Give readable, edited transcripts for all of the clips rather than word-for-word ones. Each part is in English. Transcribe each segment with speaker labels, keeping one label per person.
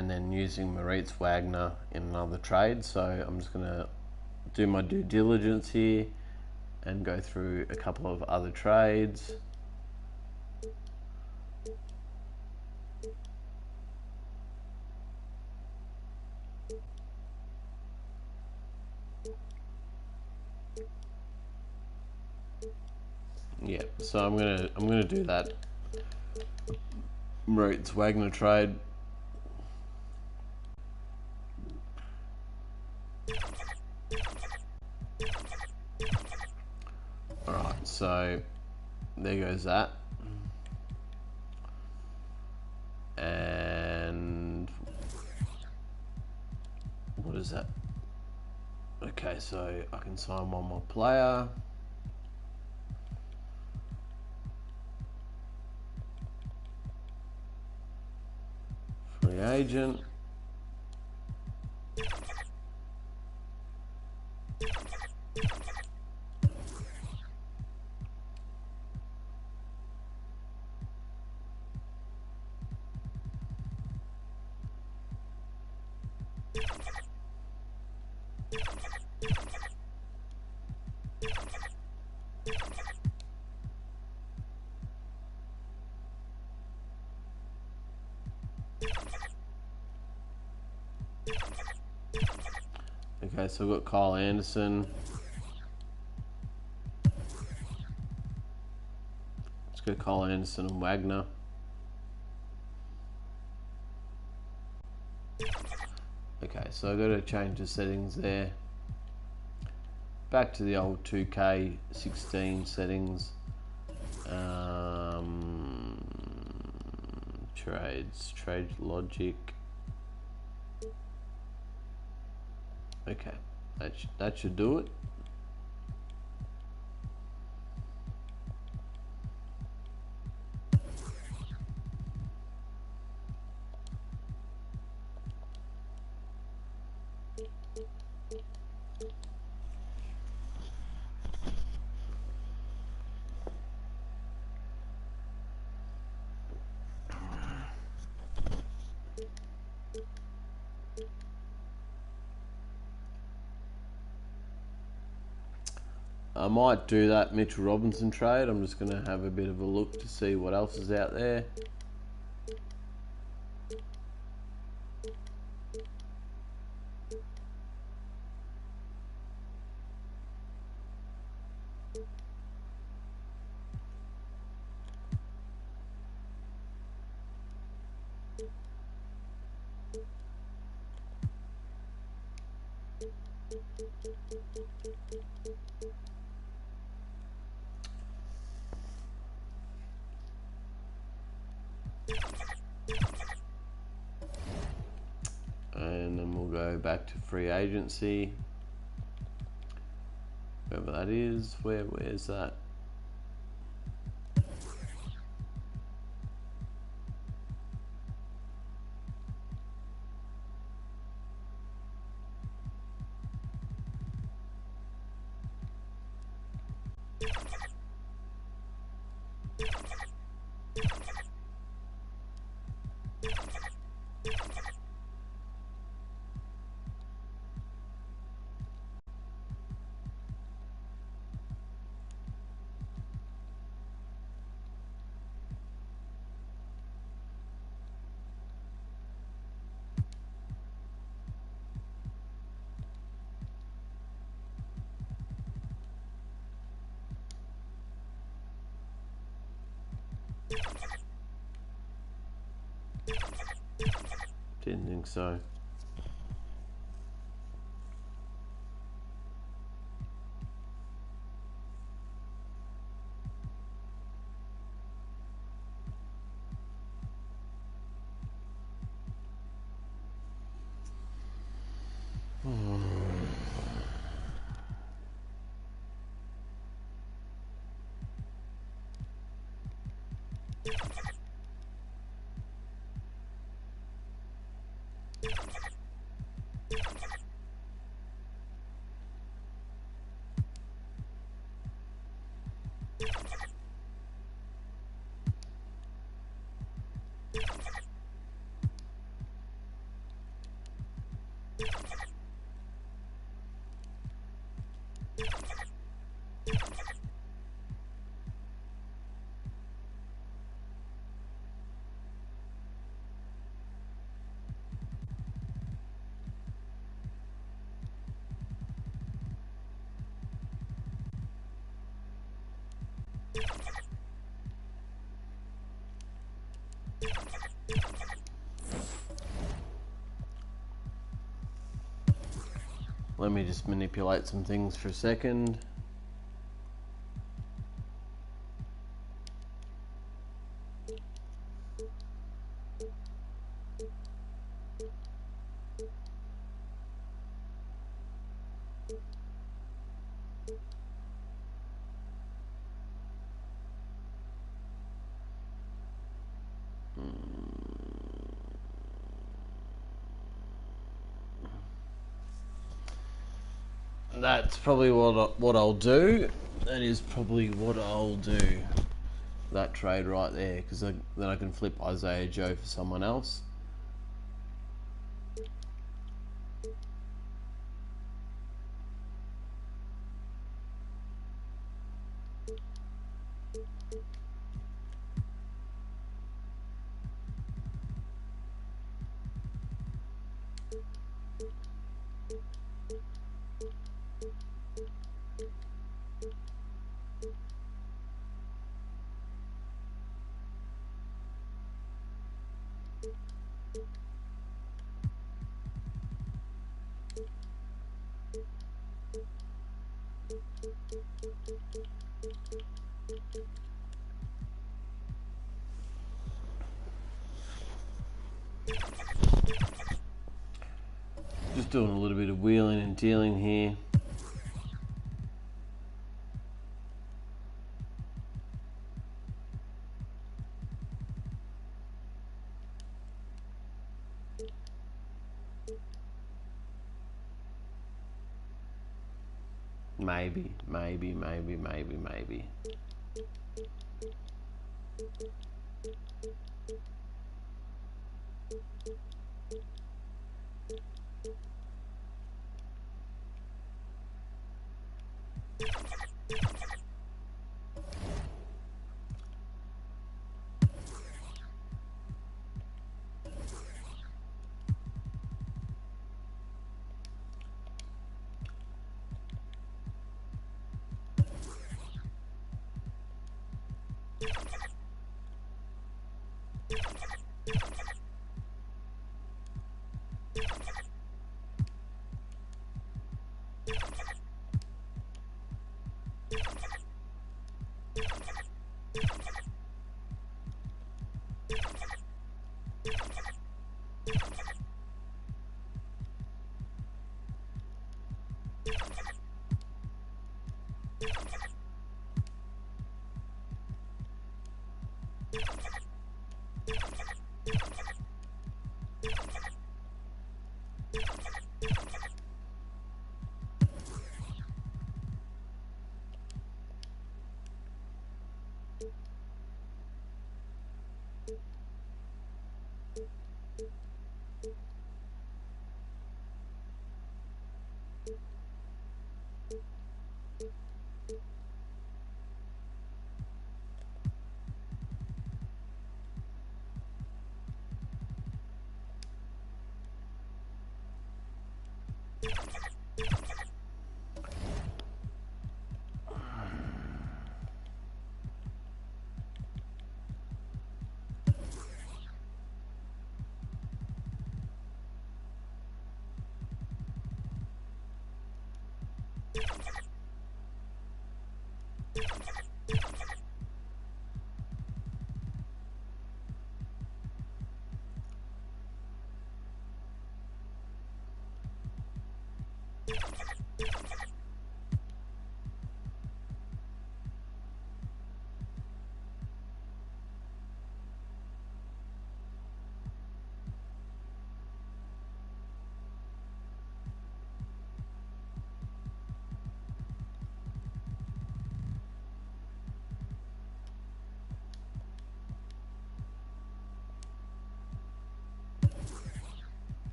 Speaker 1: and then using Moritz Wagner in another trade. So I'm just going to do my due diligence here and go through a couple of other trades. Yeah, so I'm gonna do that Moritz Wagner trade. Alright, so there goes that. And what is that? Okay, so I can sign one more player. Free agent. Okay, so I've got Kyle Anderson. Let's go Kyle Anderson and Wagner. Okay, so I've got to change the settings there. Back to the old 2K16 settings. Trade logic. Okay, that should do it. I might do that Mitchell Robinson trade. I'm just going to have a bit of a look to see what else is out there. And then we'll go back to free agency. Whoever that is, where's that? Didn't think so. Let me just manipulate some things for a second. That's probably what I'll do. That is probably what I'll do. That trade right there, because then I can flip Isaiah Joe for someone else. Just doing a little bit of wheeling and dealing here. Maybe.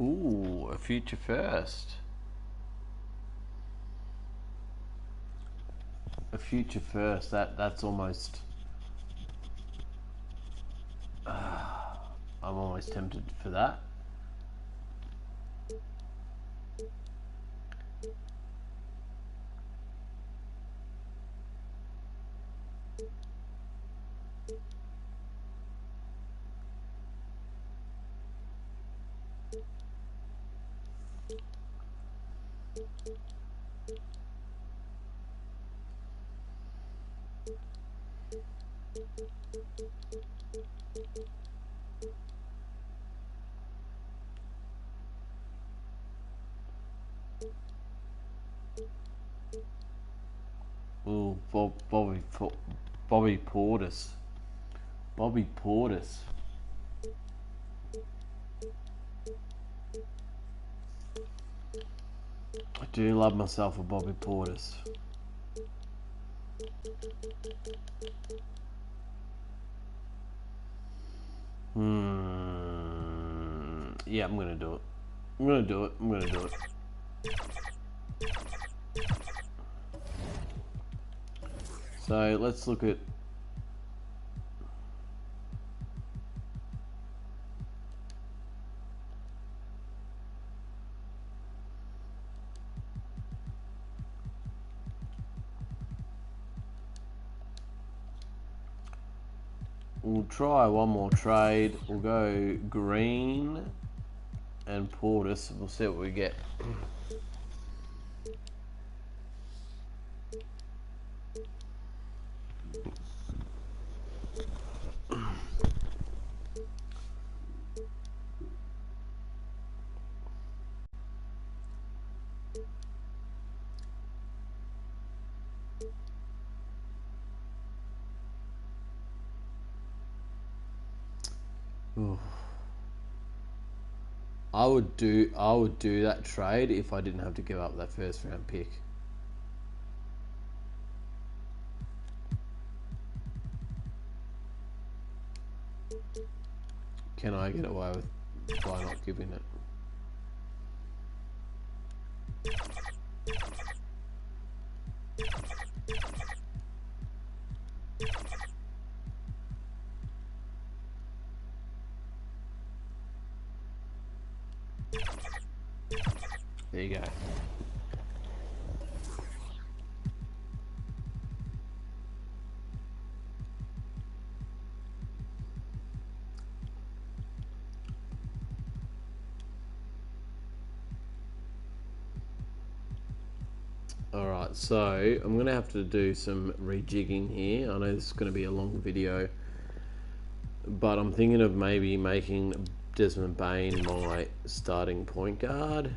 Speaker 1: Ooh, a future first. A future first. That's almost. I'm almost tempted for that. Ooh, Bobby Portis. Bobby Portis. I do love myself a Bobby Portis. Yeah, I'm gonna do it. I'm gonna do it. I'm gonna do it. So let's look at. We'll try one more trade. We'll go Green and Portis. We'll see what we get. I would do that trade if I didn't have to give up that first round pick. Can I get away with by not giving it? There you go. Alright, so I'm going to have to do some rejigging here. I know this is going to be a long video, but I'm thinking of maybe making Desmond Bain my starting point guard.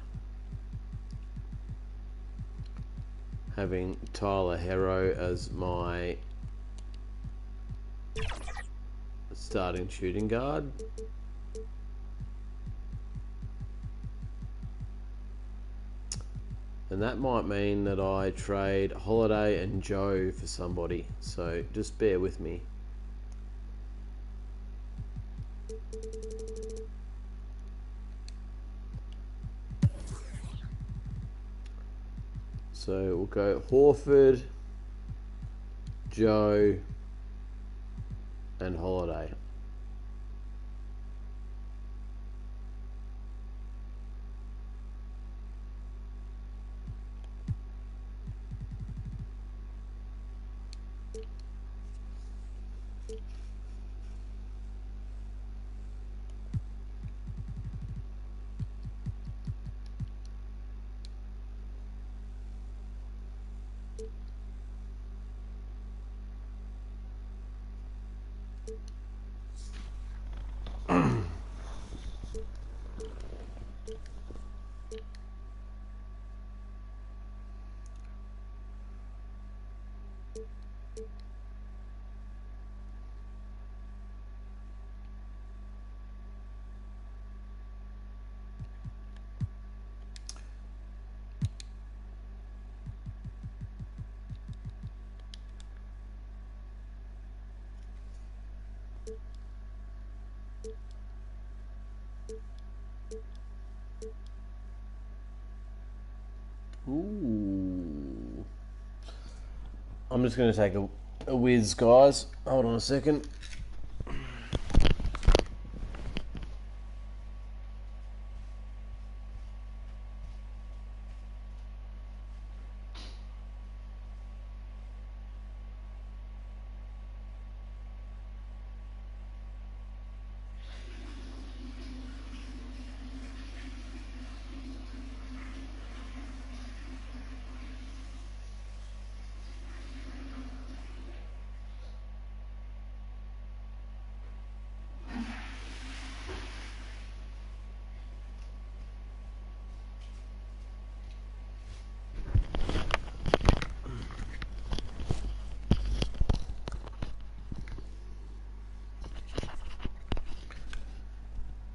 Speaker 1: Having Tyler Hero as my starting shooting guard. And that might mean that I trade Holiday and Joe for somebody. So just bear with me. So we'll go Horford, Joe, and Holiday. I'm just going to take a whiz, guys. Hold on a second.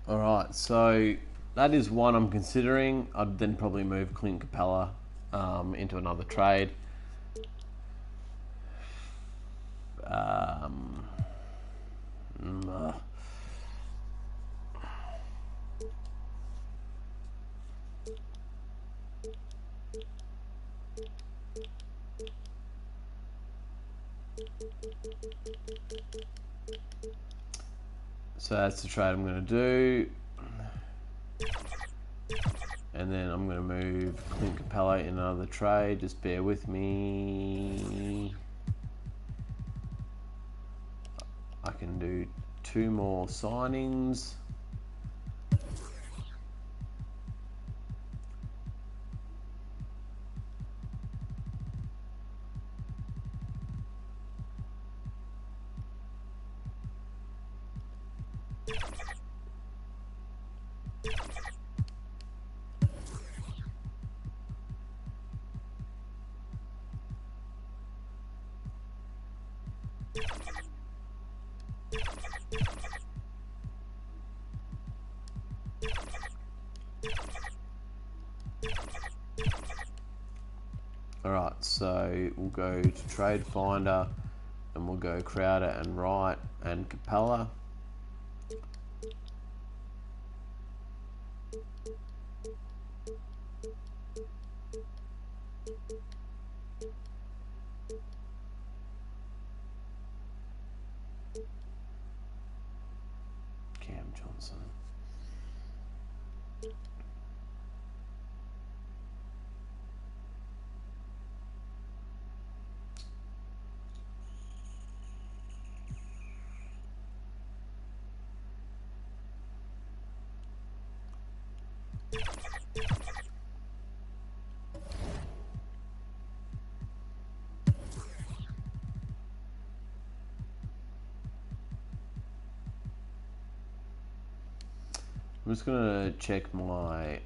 Speaker 1: Alright, so that is one I'm considering. I'd then probably move Clint Capella into another trade. Um, mm, uh, so that's the trade I'm going to do. And then I'm going to move Clint Capella in another trade. Just bear with me. I can do 2 more signings. Alright, so we'll go to Trade Finder and we'll go Crowder and Wright and Capella. Cam Johnson. I'm just gonna check my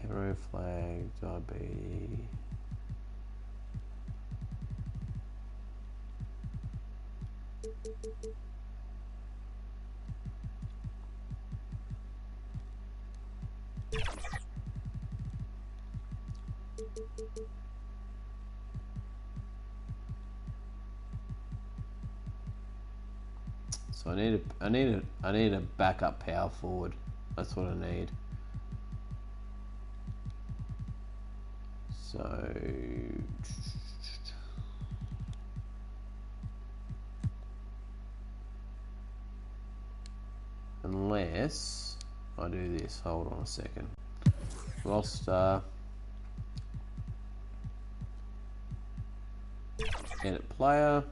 Speaker 1: hero flag, diabetes. So I need a backup power forward. That's what I need. So unless I do this, hold on a second. Roster, edit player.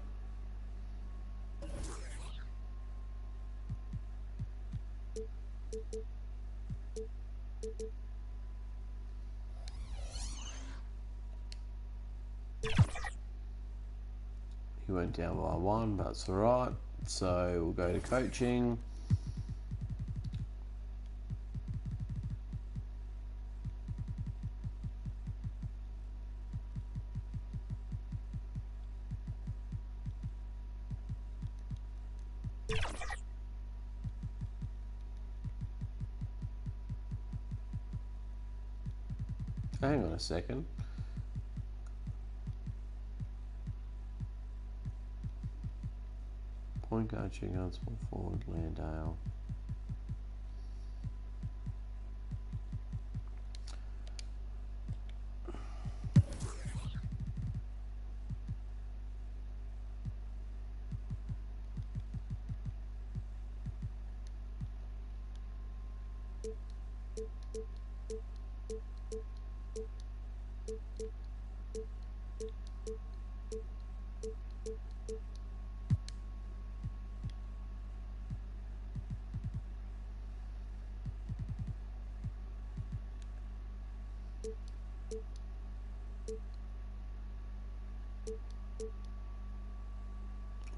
Speaker 1: He went down by 1, but it's alright. So we'll go to coaching. Hang on a second. Point guard, shooting guard, small forward, Landale.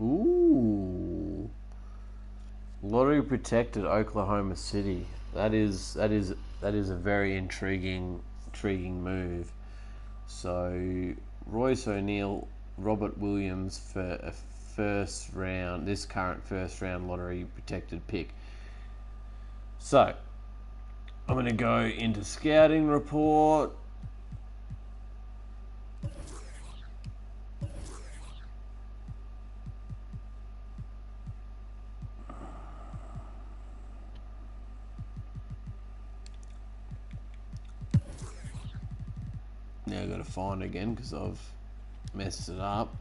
Speaker 1: Ooh, lottery protected Oklahoma City. That is a very intriguing move. So Royce O'Neal, Robert Williams for a first round. This current first round lottery protected pick. So I'm going to go into scouting report. Now I've got to find it again because I've messed it up.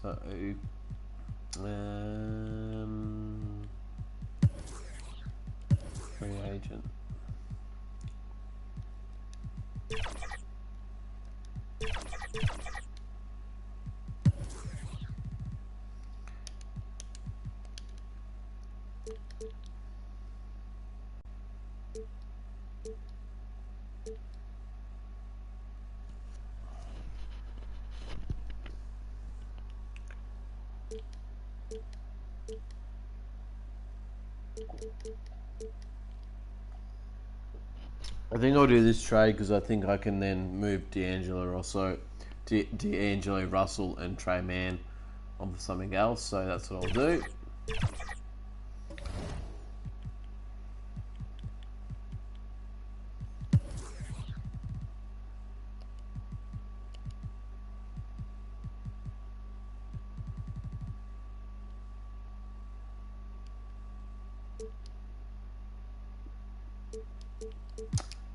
Speaker 1: So, free agent. I think I'll do this trade because I think I can then move D'Angelo Russell and Trey Mann on for something else. So that's what I'll do.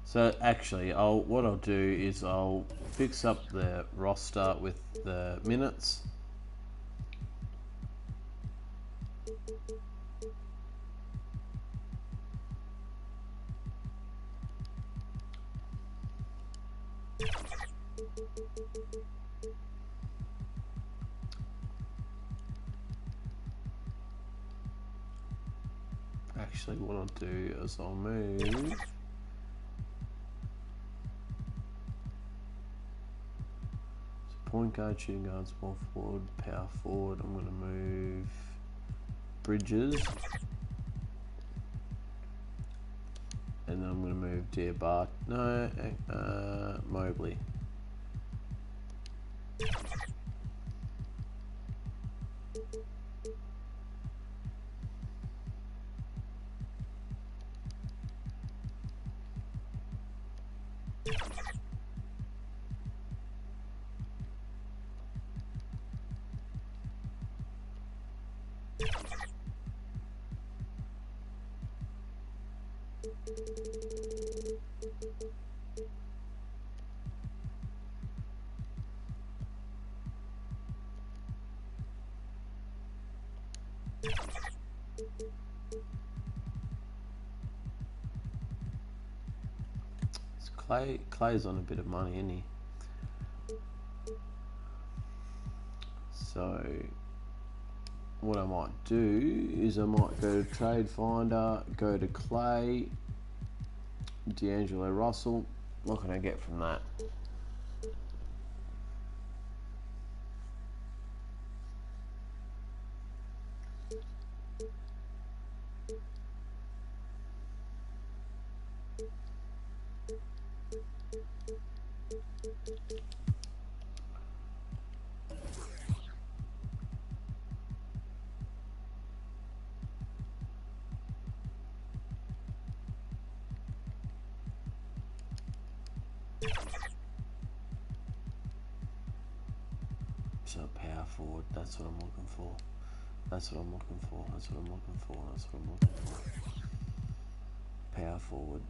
Speaker 1: So actually, what I'll do is I'll fix up the roster with the minutes. actually, what I'll do is I'll move. Point guard, shooting guard, small forward, power forward. I'm going to move Bridges. And then I'm going to move Diabart. No, Mobley. Clay's on a bit of money, isn't he? So what I might do is I might go to Trade Finder, go to Clay, D'Angelo Russell. What can I get from that? So power forward, that's what I'm looking for. That's what I'm looking for. That's what I'm looking for. That's what I'm looking for. Power forward.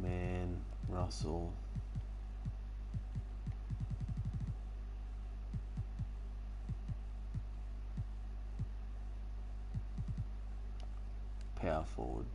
Speaker 1: Man, Russell. Power forward.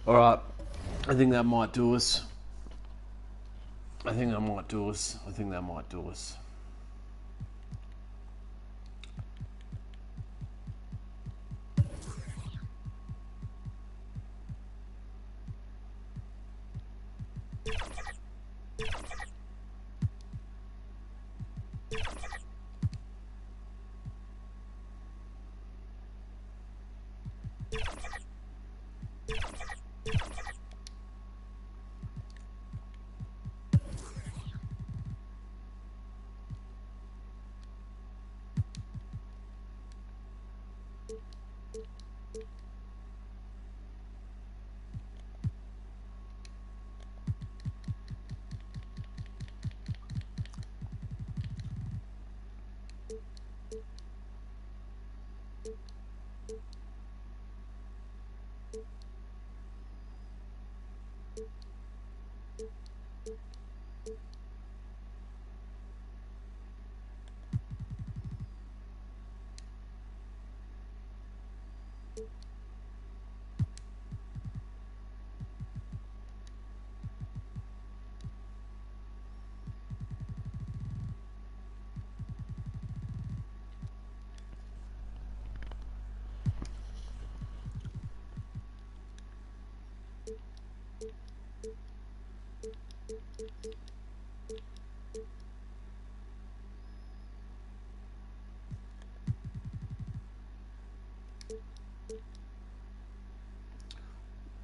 Speaker 1: All right, I think that might do us. I think that might do us. I think that might do us.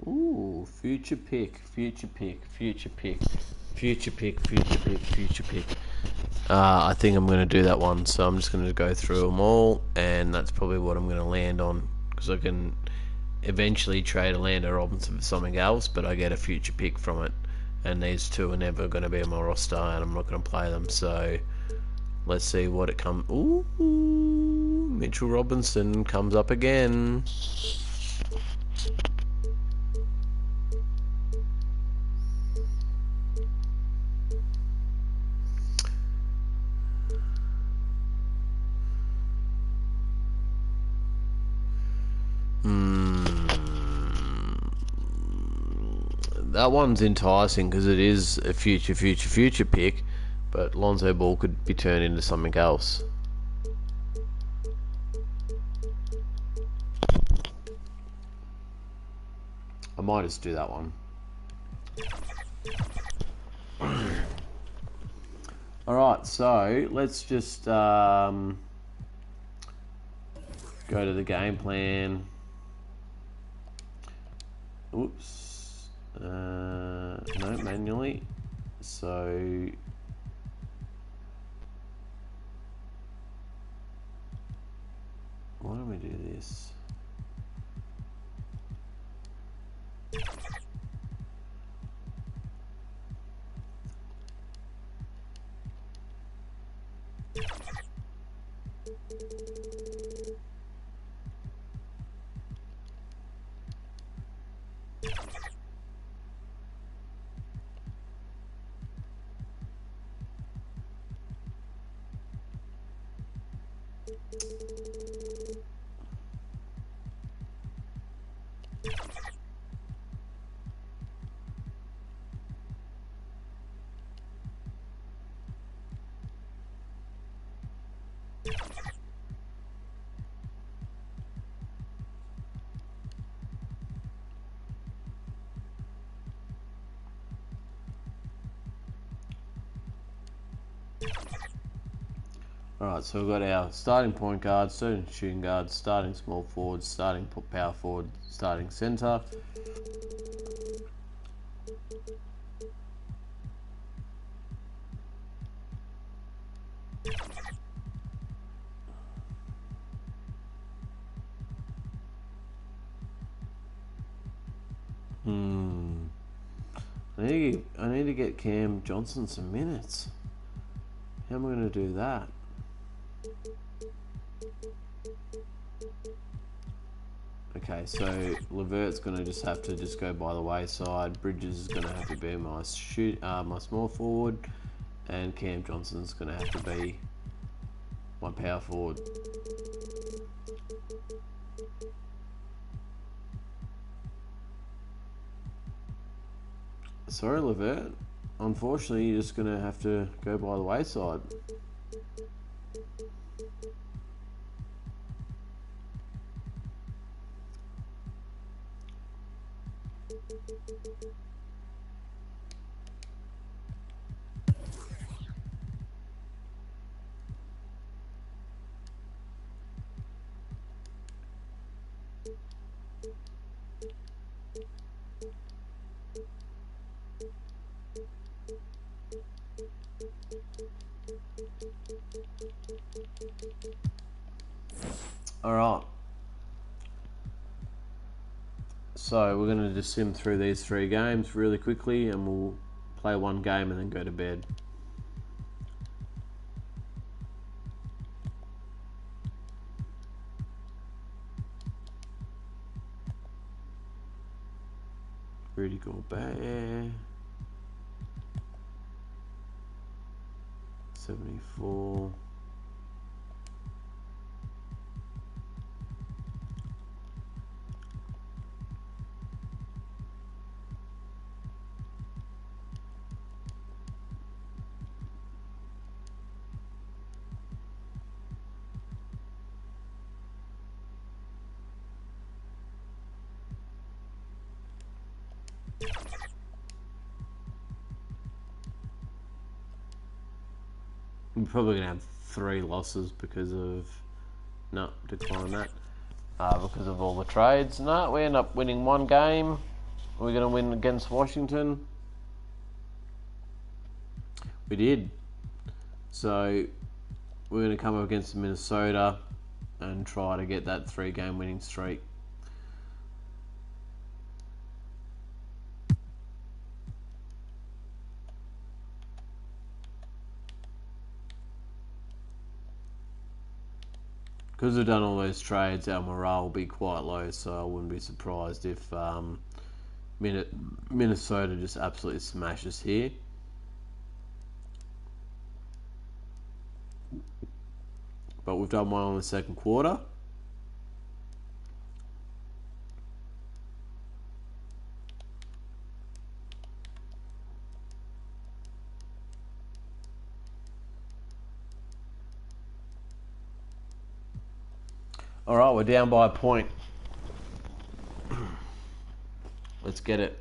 Speaker 1: Ooh, future pick, future pick, future pick, future pick, future pick, future pick. I think I'm going to do that one, so I'm just going to go through them all, and that's probably what I'm going to land on, because I can eventually trade a Lander Robinson for something else, but I get a future pick from it, and these two are never going to be on my roster, and I'm not going to play them, so let's see what it comes. Ooh, Mitchell Robinson comes up again. That one's enticing because it is a future pick, but Lonzo Ball could be turned into something else. I might just do that one. Alright, so let's just go to the game plan. Oops. No, manually. So why don't we do this? Alright, so we've got our starting point guard, starting shooting guard, starting small forward, starting power forward, starting centre. I need to get Cam Johnson some minutes. How am I going to do that? Okay, so Levert's going to just have to go by the wayside. Bridges is going to have to be my my small forward, and Cam Johnson's going to have to be my power forward. Sorry, Levert. Unfortunately, you're just going to have to go by the wayside. Alright. So we're going to just sim through these 3 games really quickly and we'll play one game and then go to bed. Rudy Gobert. 74. We're probably going to have 3 losses because of... No, decline that. Because of all the trades. No, we end up winning 1 game. We're going to win against Washington. We did. So, we're going to come up against Minnesota and try to get that 3-game winning streak. Because we've done all those trades, our morale will be quite low, so I wouldn't be surprised if Minnesota just absolutely smashes here. But we've done well in the second quarter. Alright, we're down by a point. Let's get it.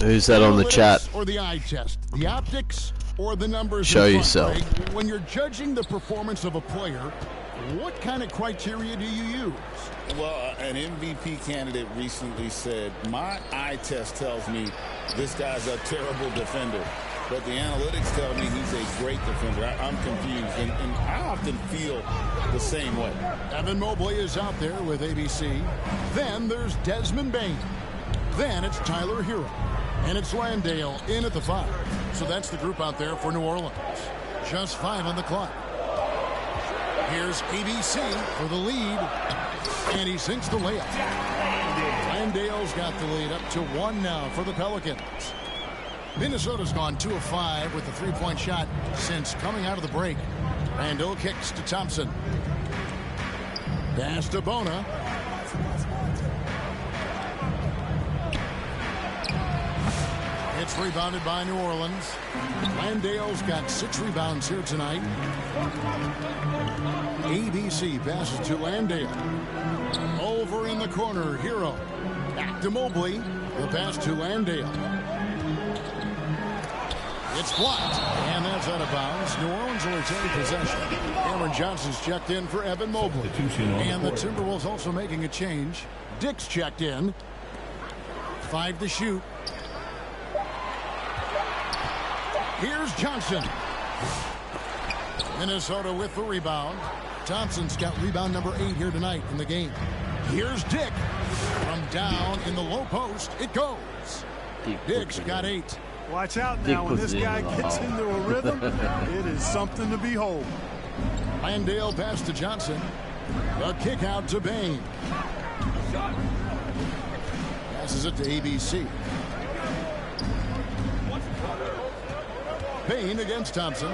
Speaker 1: Who's that on the chat?
Speaker 2: Or the eye test, the optics or the numbers.
Speaker 1: Show
Speaker 2: in front,
Speaker 1: yourself.
Speaker 2: Right? When you're judging the performance of a player, what kind of criteria do you use?
Speaker 3: Well, an MVP candidate recently said, my eye test tells me this guy's a terrible defender, but the analytics tell me he's a great defender. I'm confused, and I often feel the same way.
Speaker 2: Evan Mobley is out there with ABC. Then there's Desmond Bane. Then it's Tyler Hero. And it's Landale in at the 5. So that's the group out there for New Orleans. Just 5 on the clock. Here's ABC for the lead. And he sinks the layup. Landale's got the lead up to 1 now for the Pelicans. Minnesota's gone 2 of 5 with the 3-point shot since coming out of the break. Randall kicks to Thompson. Pass to Bona. It's rebounded by New Orleans. Landale's got 6 rebounds here tonight. ABC passes to Landale. Over in the corner, Hero. Back to Mobley. The pass to Landale. It's blocked, and that's out of bounds. New Orleans will retain possession. Cameron Johnson's checked in for Evan Mobley. And the Timberwolves also making a change. Dick's checked in. 5 to shoot. Here's Johnson. Minnesota with the rebound. Thompson's got rebound number 8 here tonight in the game. Here's Dick. From down in the low post, it goes. Dick's got 8.
Speaker 4: Watch out now. When this guy gets into a rhythm, it is something to behold.
Speaker 2: Landale pass to Johnson. The kick out to Bain. Passes it to ABC. Bain against Thompson.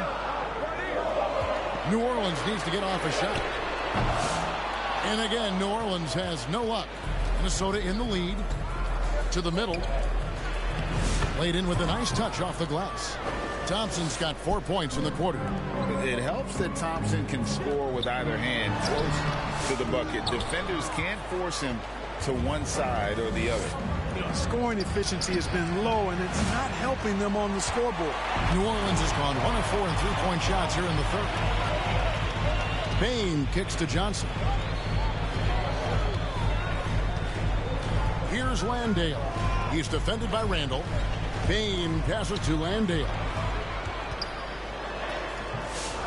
Speaker 2: New Orleans needs to get off a shot. And again, New Orleans has no luck. Minnesota in the lead. To the middle. Laid in with a nice touch off the glass. Thompson's got 4 points in the quarter.
Speaker 3: It helps that Thompson can score with either hand close to the bucket. Defenders can't force him to one side or the other.
Speaker 4: Scoring efficiency has been low, and it's not helping them on the scoreboard.
Speaker 2: New Orleans has gone 1 of 4 in three-point shots here in the third. Bain kicks to Johnson. Here's Landale. He's defended by Randall. Bain passes to Landale.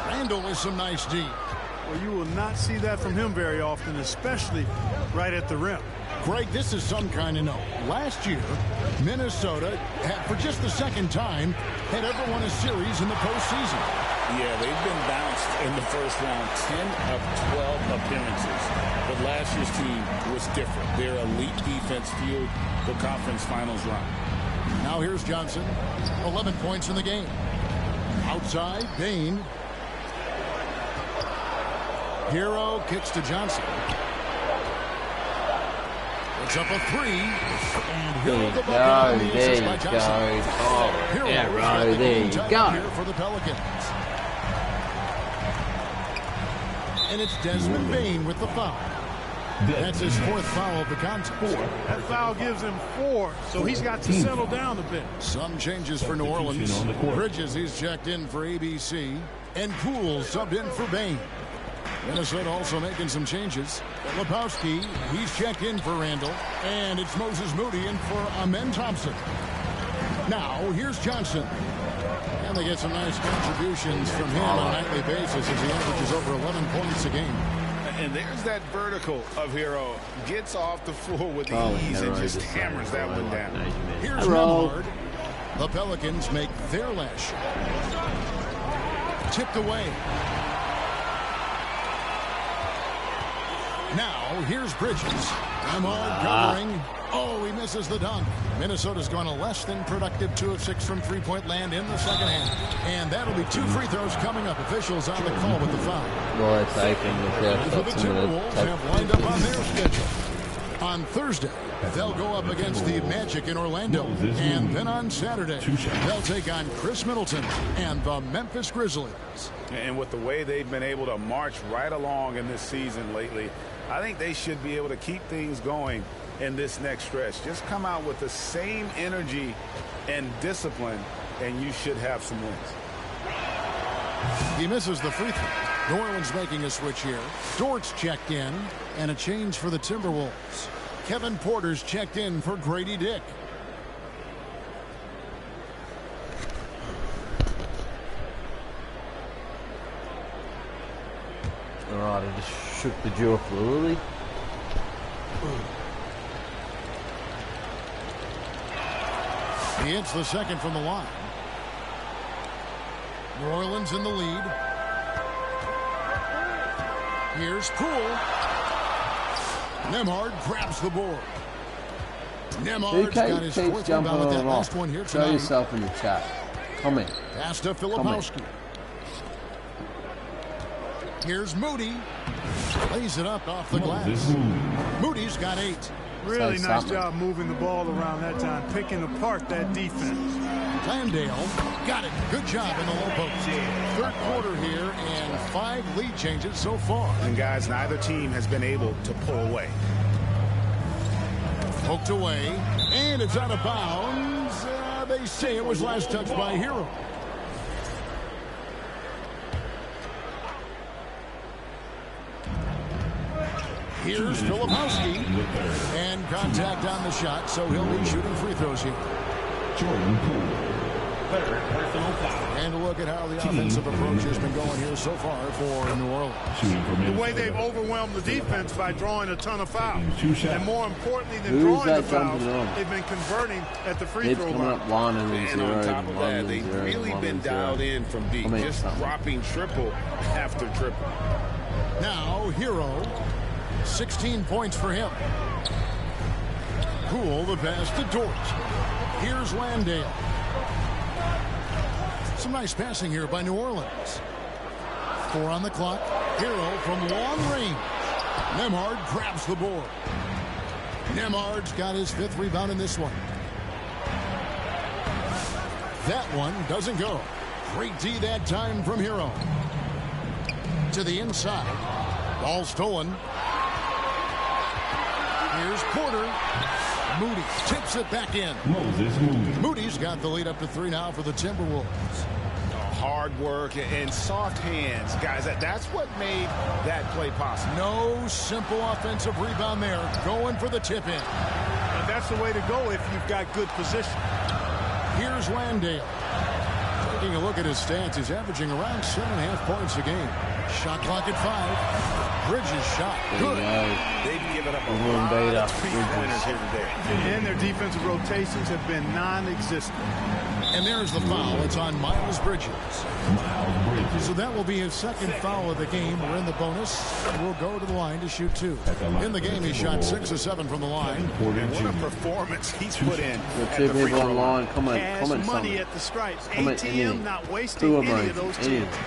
Speaker 2: Randall with some nice D.
Speaker 4: Well, you will not see that from him very often, especially right at the rim.
Speaker 2: Greg, this is some kind of note. Last year, Minnesota, for just the second time, had ever won a series in the postseason.
Speaker 3: Yeah, they've been bounced in the first round 10 of 12 appearances. But last year's team was different. Their elite defense fueled the conference finals run.
Speaker 2: Now here's Johnson. 11 points in the game. Outside, Bain. Hero kicks to Johnson. It's up a three. And Hero the bucket.
Speaker 1: There you go. Oh, Hero, there you go.
Speaker 2: Here for the Pelicans. And it's Desmond Bain with the foul. That's his 4th foul of the contest.
Speaker 4: That foul gives him 4, so he's got to settle down a bit.
Speaker 2: Some changes for New Orleans. Bridges, he's checked in for ABC. And Poole subbed in for Bain. Minnesota also making some changes. Lepowski, he's checked in for Randall. And it's Moses Moody in for Amen Thompson. Now, here's Johnson. And they get some nice contributions from him on a nightly basis as he averages over 11 points a game.
Speaker 3: And there's that vertical of Hero. Gets off the floor with ease and just hammers that one down.
Speaker 2: Here's Nemhard. The Pelicans make their last shot. Tipped away. Now, here's Bridges. Nemhard covering. Oh, he misses the dunk. Minnesota's gone a less than productive 2 of 6 from three-point land in the second half. And that'll be 2 free throws coming up. Officials on the call with the foul.
Speaker 1: Well, it's open with their
Speaker 2: The Timberwolves have lined up on their schedule. On Thursday, they'll go up against the Magic in Orlando. And then on Saturday, they'll take on Chris Middleton and the Memphis Grizzlies.
Speaker 3: And with the way they've been able to march right along in this season lately, I think they should be able to keep things going in this next stretch. Just come out with the same energy and discipline, and you should have some wins.
Speaker 2: He misses the free throw. New Orleans making a switch here. Dort's checked in, and a change for the Timberwolves. Kevin Porter's checked in for Grady Dick.
Speaker 1: All right, I just shook the jaw for Lily.
Speaker 2: He hits the second from the line. New Orleans in the lead. Here's Poole. Nemhard grabs the board. Nemhard's got his 4th rebound with that last one here tonight.
Speaker 1: Show yourself in the chat. Comment.
Speaker 2: Pass to Filipowski. Here's Moody. Lays it up off the glass. Moody's got 8.
Speaker 4: Really nice job moving the ball around that time, picking apart that defense.
Speaker 2: Landale got it. Good job in the low post. Third quarter here and 5 lead changes so far.
Speaker 3: And guys, neither team has been able to pull away.
Speaker 2: Poked away, and it's out of bounds. They say it was last touched by Hero. Here's Filipowski. And contact on the shot, so he'll be shooting free throws here.
Speaker 5: Jordan Poole. Third personal foul.
Speaker 2: And a look at how the offensive approach has been going here so far for New Orleans.
Speaker 4: The way they've overwhelmed the defense by drawing a ton of fouls. And more importantly than
Speaker 1: Who's
Speaker 4: drawing the
Speaker 1: that
Speaker 4: fouls,
Speaker 1: jumping on?
Speaker 4: they've been converting at the free
Speaker 1: They've
Speaker 4: throw
Speaker 1: come
Speaker 4: line.
Speaker 1: up 1 and
Speaker 3: And
Speaker 1: 0.
Speaker 3: on top of
Speaker 1: 1
Speaker 3: that,
Speaker 1: and
Speaker 3: they've
Speaker 1: 0,
Speaker 3: really
Speaker 1: 1
Speaker 3: been
Speaker 1: and 0.
Speaker 3: dialed in from deep,
Speaker 1: Comment
Speaker 3: just
Speaker 1: something.
Speaker 3: dropping triple after triple.
Speaker 2: Now, Hero. 16 points for him. Poole, the pass to Dort. Here's Landale. Some nice passing here by New Orleans. 4 on the clock. Hero from long range. Nembhard grabs the board. Nembhard's got his 5th rebound in this one. That one doesn't go. Great D that time from Hero. To the inside. Ball stolen. Here's Porter. Moody tips it back in. Moody's got the lead up to 3 now for the Timberwolves.
Speaker 3: Hard work and soft hands. Guys, that's what made that play possible.
Speaker 2: No simple offensive rebound there. Going for the tip in.
Speaker 4: And that's the way to go if you've got good position.
Speaker 2: Here's Landale. Taking a look at his stats, he's averaging around 7.5 points a game. Shot clock at 5. Bridges shot. Good.
Speaker 3: They've given up a lot of three-pointers here today.
Speaker 4: And their defensive rotations have been non-existent.
Speaker 2: And there's the foul. It's on Miles Bridges. So that will be his 2nd foul of the game. We're in the bonus. We'll go to the line to shoot 2. In the game, he shot 6 of 7 from the line.
Speaker 3: And what a performance he's put in.
Speaker 1: The 2 people online, comment
Speaker 4: money
Speaker 1: something.
Speaker 4: at the stripes.
Speaker 1: Comment
Speaker 4: ATM not wasting any of those chances.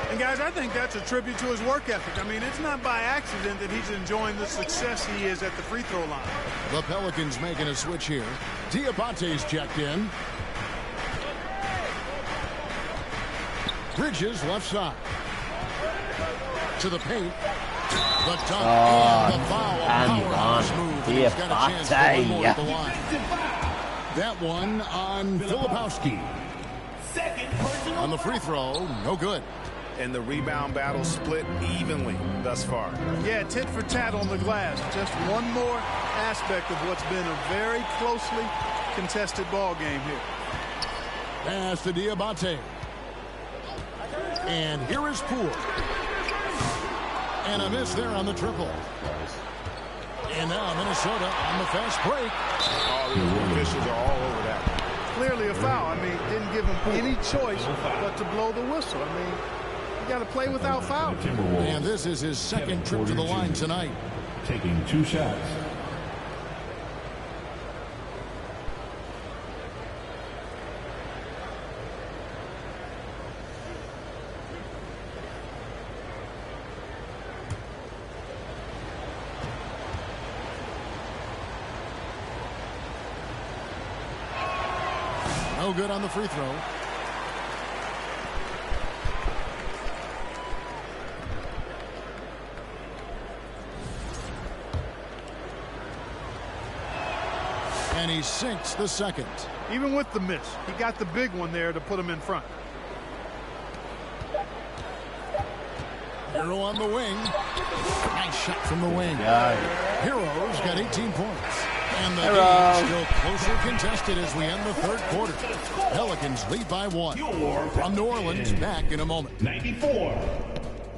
Speaker 4: And guys, I think that's a tribute to his work ethic. I mean, it's not by accident that he's enjoying the success he is at the free throw line.
Speaker 2: The Pelicans making a switch here. Diabate's checked in. Bridges left side. To the paint. The dunk and the foul. Powerhouse move. He's got a chance for one more at the line. That one on Filipowski. On the free throw, no good.
Speaker 3: And the rebound battle split evenly thus far.
Speaker 4: Yeah, tit for tat on the glass. Just one more aspect of what's been a very closely contested ball game here.
Speaker 2: Pass to Diabate. And here is Poole. And a miss there on the triple. And now Minnesota on the fast break.
Speaker 3: Oh, the officials are all over that.
Speaker 4: Clearly a foul. I mean, didn't give him any choice but to blow the whistle. I mean, you got to play without foul.
Speaker 2: And this is his 2nd trip to the line tonight.
Speaker 5: Taking 2 shots.
Speaker 2: No good on the free throw. And he sinks the 2nd.
Speaker 4: Even with the miss, he got the big one there to put him in front.
Speaker 2: Hero on the wing. Nice shot from the wing. Hero's got 18 points. And the game still closer contested as we end the 3rd quarter. Pelicans lead by 1. From New Orleans, back in a moment.
Speaker 5: 94,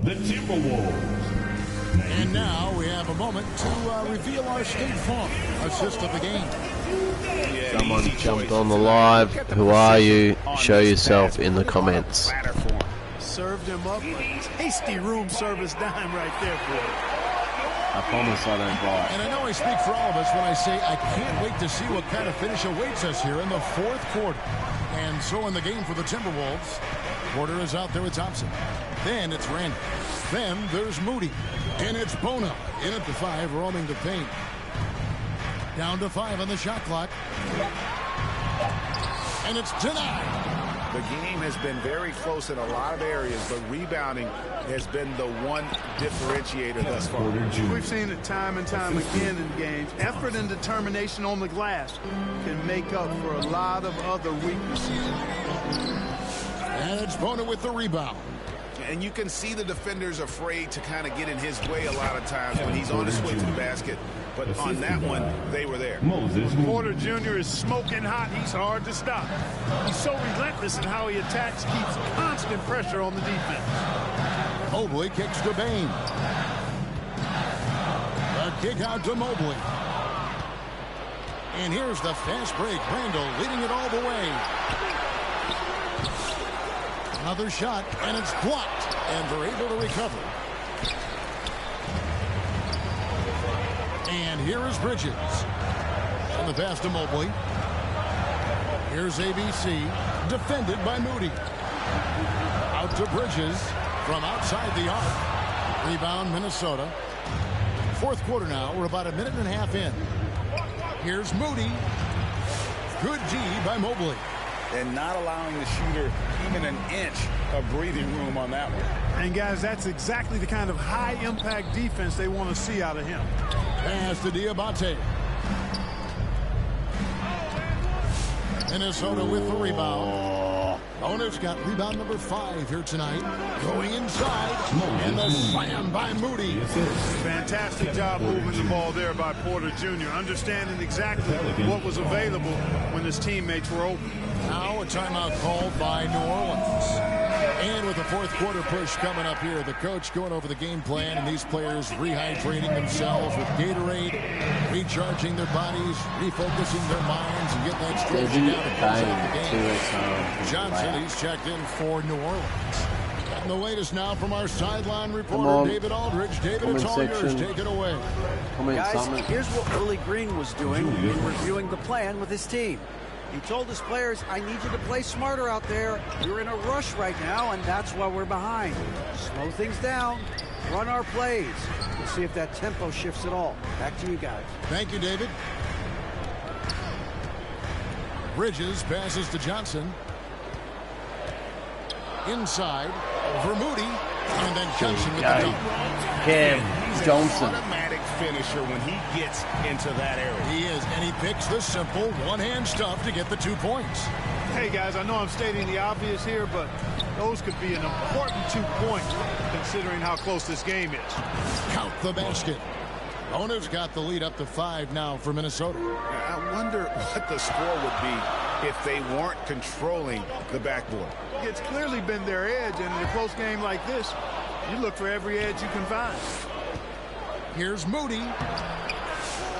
Speaker 5: the Timberwolves.
Speaker 2: And now we have a moment to reveal our State Farm assist of the game.
Speaker 1: Someone jumped on the live. Who are you? Show yourself in the comments.
Speaker 4: Served him up a tasty room service dime right there, boy.
Speaker 1: I promise I don't bite.
Speaker 2: And I know I speak for all of us when I say I can't wait to see what kind of finish awaits us here in the 4th quarter. And so in the game for the Timberwolves, Porter is out there with Thompson. Then it's Randall. Then there's Moody. And it's Bona in at the 5, roaming the paint. Down to 5 on the shot clock. And it's denied.
Speaker 3: The game has been very close in a lot of areas, but rebounding has been the one differentiator thus far.
Speaker 4: We've seen it time and time again in games. Effort and determination on the glass can make up for a lot of other weaknesses.
Speaker 2: And it's Bona with the rebound.
Speaker 3: And you can see the defenders afraid to kind of get in his way a lot of times when he's on his way to the basket. But on that one, they were there.
Speaker 4: Porter Jr. is smoking hot. He's hard to stop. He's so relentless in how he attacks, keeps constant pressure on the defense.
Speaker 2: Mobley kicks to Bain. A kick out to Mobley. And here's the fast break. Randall leading it all the way. Another shot, and it's blocked. And they're able to recover. And here is Bridges. And the pass to Mobley. Here's ABC, defended by Moody. Out to Bridges from outside the arc. Rebound, Minnesota. Fourth quarter now. We're about a minute and a half in. Here's Moody. Good D by Mobley.
Speaker 3: And not allowing the shooter even an inch of breathing room on that one.
Speaker 4: And, guys, that's exactly the kind of high-impact defense they want to see out of him.
Speaker 2: Pass to Diabate. Minnesota with the rebound. Owners got rebound number 5 here tonight. Going inside. And the slam by Moody.
Speaker 4: Fantastic job moving the ball there by Porter Jr., understanding exactly what was available when his teammates were open.
Speaker 2: Now a timeout called by New Orleans. And with the fourth quarter push coming up here, the coach going over the game plan, and these players rehydrating themselves with Gatorade, recharging their bodies, refocusing their minds, and getting that stretch down the game. Johnson, he's checked in for New Orleans. And the latest now from our sideline reporter, David Aldridge. David, it's all yours. Take it away.
Speaker 6: Guys, here's what Willie Green was doing in reviewing the plan with his team. He told his players, I need you to play smarter out there. You're in a rush right now, and that's why we're behind. Slow things down. Run our plays. We'll see if that tempo shifts at all. Back to you guys.
Speaker 2: Thank you, David. Bridges passes to Johnson. Inside for Moody. And then Johnson with the dunk.
Speaker 1: Cam Johnson.
Speaker 3: Automatic finisher when he gets into that area.
Speaker 2: He is, and he picks the simple one-hand stuff to get the 2 points.
Speaker 4: Hey, guys, I know I'm stating the obvious here, but those could be an important 2 points considering how close this game is.
Speaker 2: Count the basket. Owners got the lead up to 5 now for Minnesota.
Speaker 3: I wonder what the score would be if they weren't controlling the backboard.
Speaker 4: It's clearly been their edge, and in a close game like this, you look for every edge you can find.
Speaker 2: Here's Moody.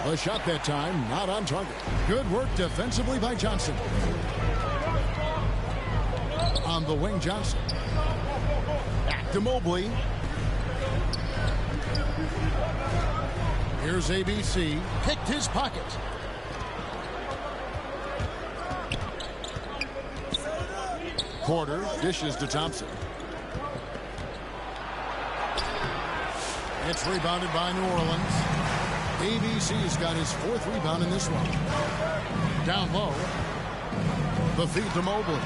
Speaker 2: A shot that time, not on target. Good work defensively by Johnson. On the wing, Johnson. Back to Mobley. Here's ABC. Picked his pocket. Porter dishes to Thompson. It's rebounded by New Orleans. ABC's got his 4th rebound in this one. Down low. The feed to Mobley.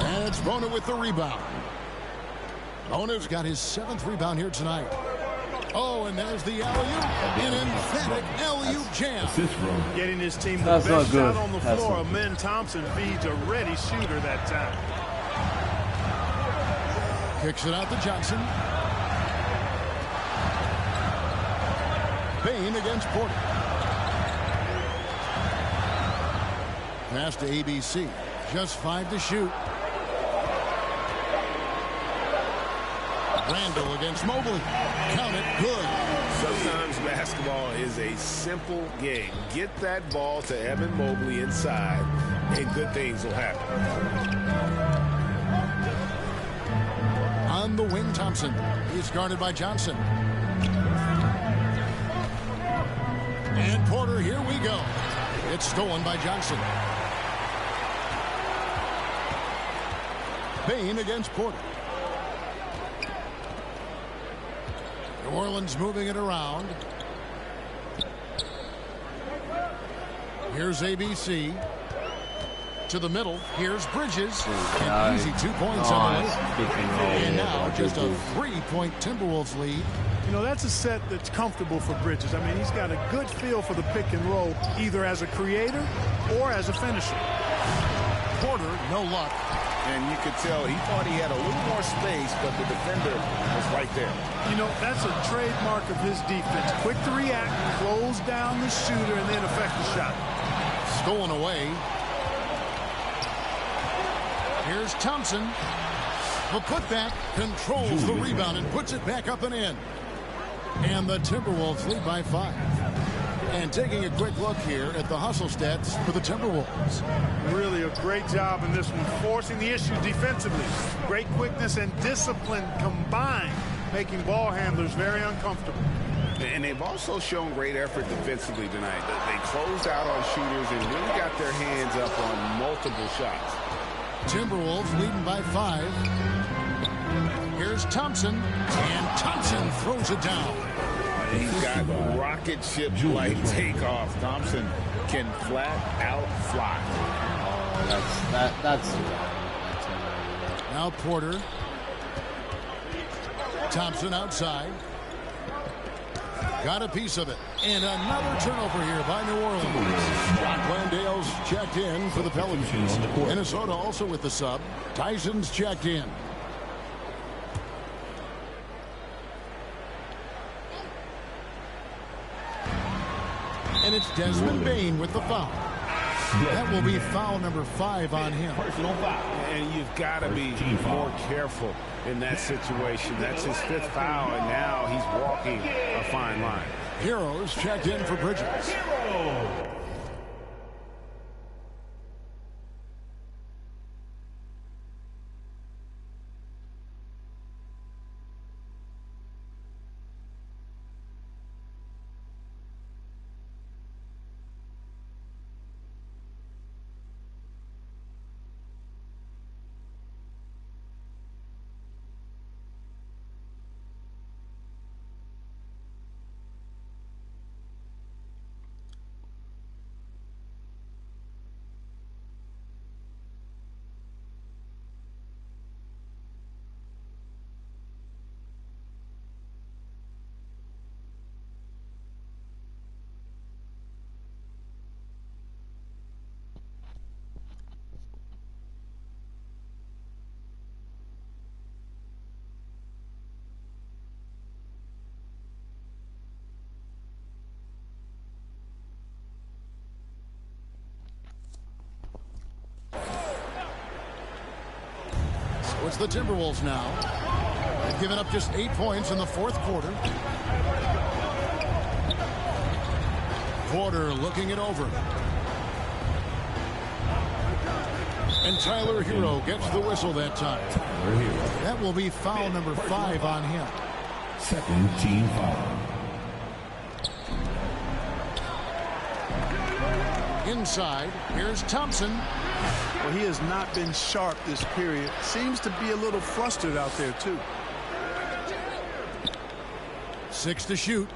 Speaker 2: And it's Bona with the rebound. Bona's got his 7th rebound here tonight. Oh, and there's the alley-oop. An emphatic alley-oop jam.
Speaker 4: Getting his team the best shot on the floor. Amen Thompson feeds a ready shooter that time.
Speaker 2: Kicks it out to Johnson. Bain against Porter. Pass to ABC. Just 5 to shoot. Randall against Mobley. Count it. Good.
Speaker 3: Sometimes basketball is a simple game. Get that ball to Evan Mobley inside, and good things will happen.
Speaker 2: On the wing, Thompson. He's guarded by Johnson. And Porter, here we go. It's stolen by Johnson. Bain against Porter. New Orleans moving it around. Here's ABC. To the middle. Here's Bridges. An easy 2 points on it. And now just a 3-point Timberwolves lead.
Speaker 4: You know, that's a set that's comfortable for Bridges. I mean, he's got a good feel for the pick and roll, either as a creator or as a finisher.
Speaker 2: Porter, no luck.
Speaker 3: And you could tell he thought he had a little more space, but the defender was right there.
Speaker 4: You know, that's a trademark of his defense. Quick to react, close down the shooter, and then affect the shot.
Speaker 2: Stolen away. Here's Thompson. The putback controls the rebound and puts it back up and in. And the Timberwolves lead by 5. And taking a quick look here at the hustle stats for the Timberwolves.
Speaker 4: Really a great job in this one, forcing the issue defensively. Great quickness and discipline combined, making ball handlers very uncomfortable.
Speaker 3: And they've also shown great effort defensively tonight. They closed out on shooters and really got their hands up on multiple shots.
Speaker 2: Timberwolves leading by 5. Here's Thompson, and Thompson throws it down.
Speaker 3: He's got rocket ship-like takeoff. Thompson can flat out fly.
Speaker 1: Oh, that's
Speaker 2: Now Porter. Thompson outside. Got a piece of it. And another turnover here by New Orleans. Brock Landale's checked in for the Pelicans. Minnesota also with the sub. Tyson's checked in. And it's Desmond Bane with the foul. That will be foul number 5 on him.
Speaker 3: Personal foul. And you've got to be more careful in that situation. That's his 5th foul, and now he's walking a fine line.
Speaker 2: Heroes checked in for Bridges. It's the Timberwolves now. They've given up just 8 points in the 4th quarter. Porter looking it over. And Tyler Hero gets the whistle that time. That will be foul number 5 on him.
Speaker 5: Second team foul.
Speaker 2: Inside, here's Thompson.
Speaker 4: Well, he has not been sharp this period. Seems to be a little flustered out there, too.
Speaker 2: 6 to shoot.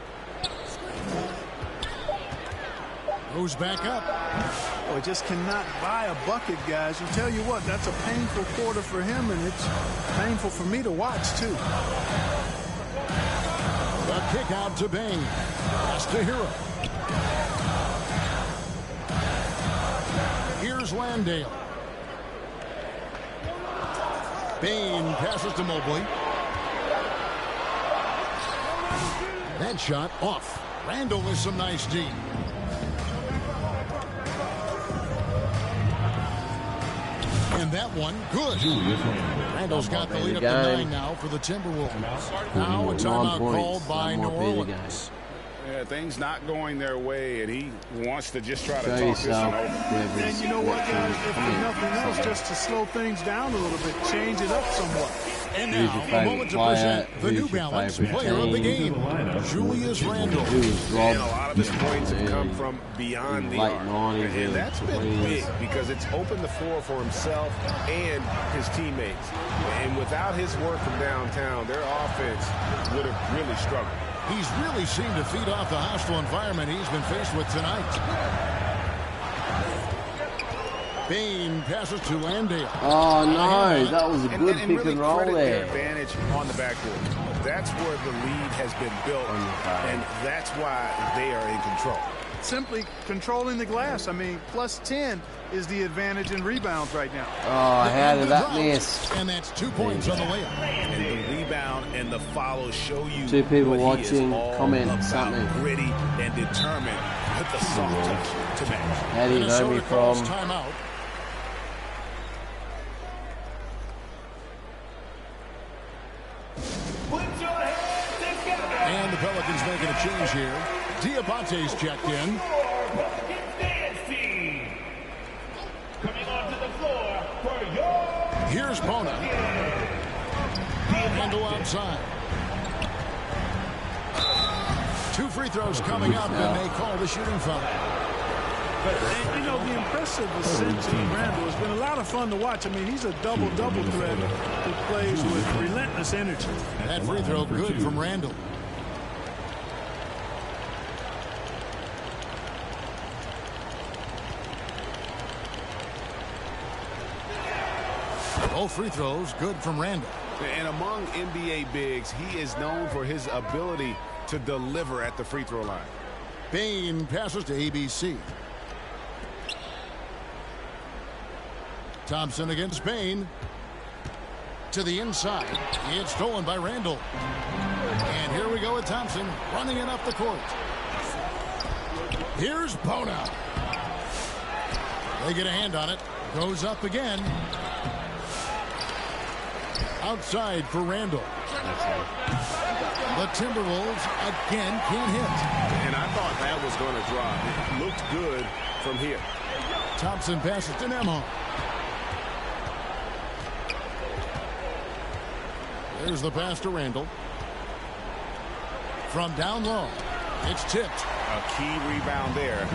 Speaker 2: Goes back up.
Speaker 4: Oh, just cannot buy a bucket, guys. You tell you what, that's a painful quarter for him, and it's painful for me to watch, too.
Speaker 2: The kick out to Bane. Pass to Hero. Here's Landale. Bane passes to Mobley. That shot off. Randall with some nice D. And that one, good. Randall's got the lead up to 9 now for the Timberwolves. Now a timeout called by New Orleans.
Speaker 3: Yeah, things not going their way, and he wants to just try to talk this one over.
Speaker 4: And you know what, guys? If there's nothing else, just to slow things down a little bit, change it up somewhat.
Speaker 2: And now, a moment to present the New Balance player of the game, Julius Randle.
Speaker 3: And a lot of his points have come from beyond the arc. And that's been big because it's opened the floor for himself and his teammates. And without his work from downtown, their offense would have really struggled.
Speaker 2: He's really seemed to feed off the hostile environment he's been faced with tonight. Bane passes to Landale.
Speaker 1: Oh no, that was a good pick
Speaker 3: really
Speaker 1: and roll
Speaker 3: their
Speaker 1: there.
Speaker 3: advantage on the backboard. That's where the lead has been built, and that's why they are in control.
Speaker 4: Simply controlling the glass. I mean, plus 10 is the advantage in rebounds right now.
Speaker 1: Oh, how did that miss?
Speaker 2: And that's 2 points on the layup.
Speaker 3: And the rebound and the follow show you
Speaker 1: 2 people
Speaker 3: what
Speaker 1: watching,
Speaker 3: he is all
Speaker 1: comment
Speaker 3: about,
Speaker 1: something.
Speaker 3: gritty and determined with the soft touch to match.
Speaker 1: How do you know me
Speaker 2: calls
Speaker 1: from?
Speaker 2: timeout. And the Pelicans making a change here. Diabate's checked in. Here's Bona. Handle outside. 2 free throws coming up, and they call the shooting foul.
Speaker 4: And, you know, the impressive ascension of Randall has been a lot of fun to watch. I mean, he's a double-double threat who plays with relentless energy.
Speaker 2: That free throw good from Randall. Both free throws good from Randall.
Speaker 3: And among NBA bigs, he is known for his ability to deliver at the free throw line.
Speaker 2: Bain passes to ABC. Thompson against Bain. To the inside. It's stolen by Randall. And here we go with Thompson running it up the court. Here's Bona. They get a hand on it. Goes up again. Outside for Randall. The Timberwolves again can't hit.
Speaker 3: And I thought that was going to drop. It looked good from here.
Speaker 2: Thompson passes to Nembhard. There's the pass to Randall. From down low, it's tipped.
Speaker 3: A key rebound there,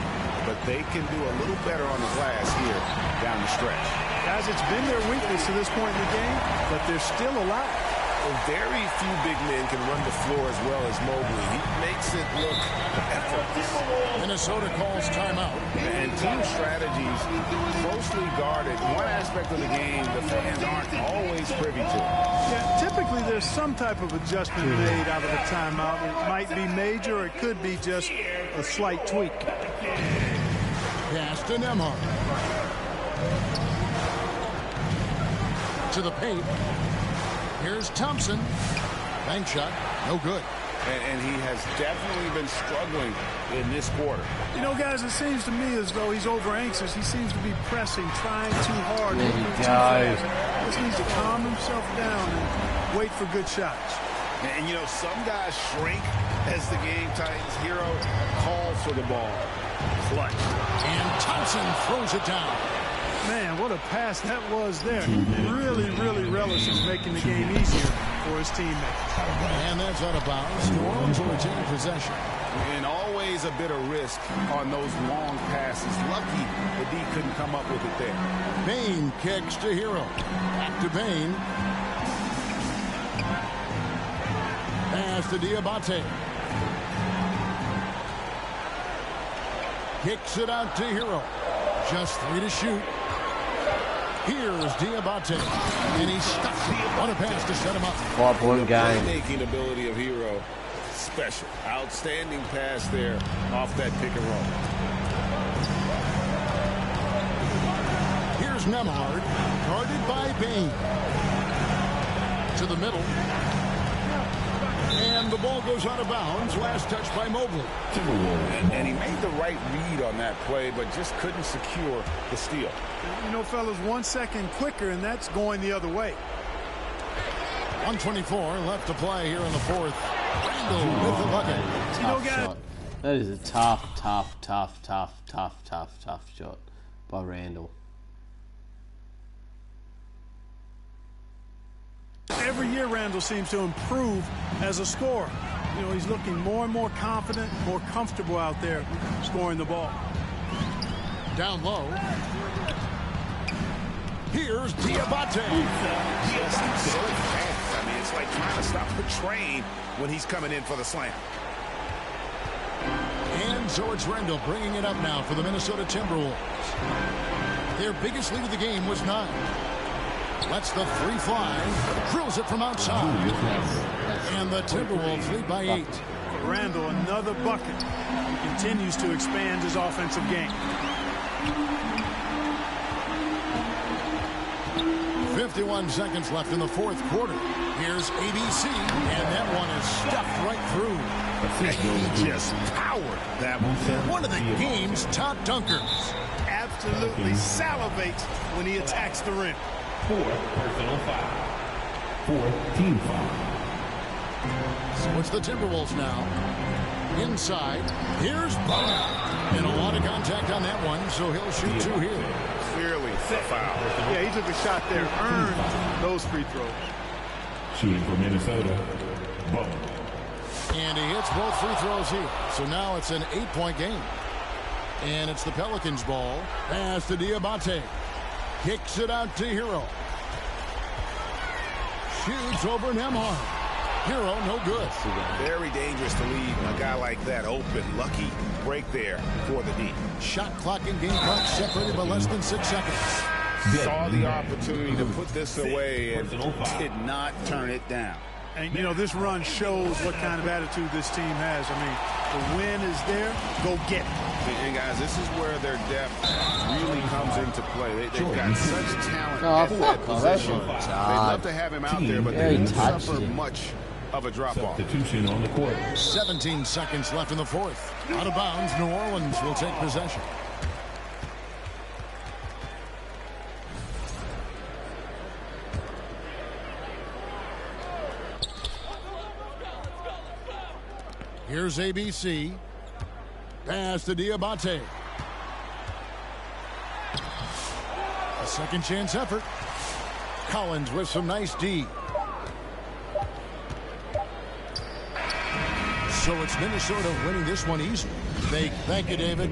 Speaker 3: but they can do a little better on the glass here down the stretch.
Speaker 4: Guys, it's been their weakness to this point in the game, but they're still alive.
Speaker 3: Well, very few big men can run the floor as well as Mobley. He makes it look effortless.
Speaker 2: Minnesota calls timeout.
Speaker 3: And team strategies closely guarded. One aspect of the game the fans aren't always privy to.
Speaker 4: Yeah, typically there's some type of adjustment made out of the timeout. It might be major or it could be just a slight tweak.
Speaker 2: Pass to Nembhard. To the paint. Here's Thompson. Bank shot. No good.
Speaker 3: And he has definitely been struggling in this quarter.
Speaker 4: You know, guys, it seems to me as though he's over anxious. He seems to be pressing, trying too hard.
Speaker 1: There he goes.
Speaker 4: Just needs to calm himself down and wait for good shots.
Speaker 3: And, you know, some guys shrink as the game tightens. Hero calls for the ball. Clutch.
Speaker 2: And Thompson throws it down.
Speaker 4: Man, what a pass that was there. He really, really relishes making the game easier for his teammates.
Speaker 2: And that's out of bounds. New Orleans will retain possession.
Speaker 3: And always a bit of risk on those long passes. Lucky the D couldn't come up with it there.
Speaker 2: Bain kicks to Hero. Back to Bain. Pass to Diabate. Kicks it out to Hero. Just 3 to shoot. Here's Diabate. And he stuffs it. What a pass to set him up.
Speaker 1: 5-point game.
Speaker 3: Playmaking ability of Hero. Special. Outstanding pass there off that pick and roll.
Speaker 2: Here's Nembhard. Guarded by Bain. To the middle. And the ball goes out of bounds. Last touch by Mobley.
Speaker 3: And he made the right read on that play, but just couldn't secure the steal.
Speaker 4: You know, fellas, 1 second quicker, and that's going the other way.
Speaker 2: 1:24 left to play here in the fourth. Randall with the bucket.
Speaker 4: You know,
Speaker 1: Tough
Speaker 4: guys,
Speaker 1: shot. That is a tough shot by Randall.
Speaker 4: every year Randall seems to improve as a scorer. You know, he's looking more and more confident, more comfortable out there scoring the ball.
Speaker 2: Down low. Here's Diabate.
Speaker 3: I mean, it's like trying to stop the train when he's coming in for the slam.
Speaker 2: And so it's Randall bringing it up now for the Minnesota Timberwolves. Their biggest lead of the game was 9. Lets the three fly. Drills it from outside. And the Timberwolves lead by 8.
Speaker 4: Randall, another bucket. He continues to expand his offensive game.
Speaker 2: 51 seconds left in the fourth quarter. Here's ABC, and that one is stuffed right through.
Speaker 3: He just powered that one.
Speaker 2: One of the game's top dunkers.
Speaker 4: Absolutely salivates when he attacks the rim.
Speaker 5: 4 personal foul. 4 team foul.
Speaker 2: So it's the Timberwolves now. Inside, here's Butler. And a lot of contact on that one, so he'll shoot 2 here.
Speaker 3: Clearly a foul.
Speaker 4: Yeah, he took a shot there, earned those free throws.
Speaker 5: Shooting for Minnesota, Butler.
Speaker 2: And he hits both free throws here. So now it's an 8-point game. And it's the Pelicans ball. Pass to Diabate. Kicks it out to Hero. Shoots over Nembhard. Hero, no good.
Speaker 3: Very dangerous to leave a guy like that open. Lucky break there for the D.
Speaker 2: Shot clock and game clock separated by less than 6 seconds.
Speaker 3: Saw the opportunity to put this away and did not turn it down.
Speaker 4: And, you know, this run shows what kind of attitude this team has. I mean, the win is there. Go get it.
Speaker 3: And, guys, this is where their depth really comes into play. They've got such talent at that position. They'd love to have him out there, but they didn't suffer much of a drop-off.
Speaker 5: Substitution on the court.
Speaker 2: 17 seconds left in the fourth. Out of bounds, New Orleans will take possession. Here's ABC. Pass to Diabate. A second chance effort. Collins with some nice D. So it's Minnesota winning this one easily. Thank you, David.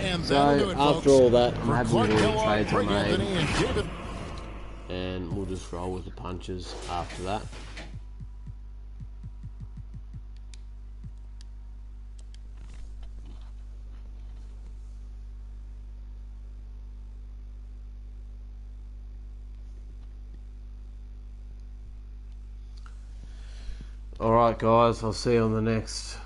Speaker 2: And that'll do it, folks.
Speaker 1: After all that, I'm happy
Speaker 2: Clark
Speaker 1: with all the
Speaker 2: Kellogg,
Speaker 1: trades I
Speaker 2: Greg Anthony,
Speaker 1: made.
Speaker 2: and David.
Speaker 1: And we'll just roll with the punches after that. Alright guys, I'll see you on the next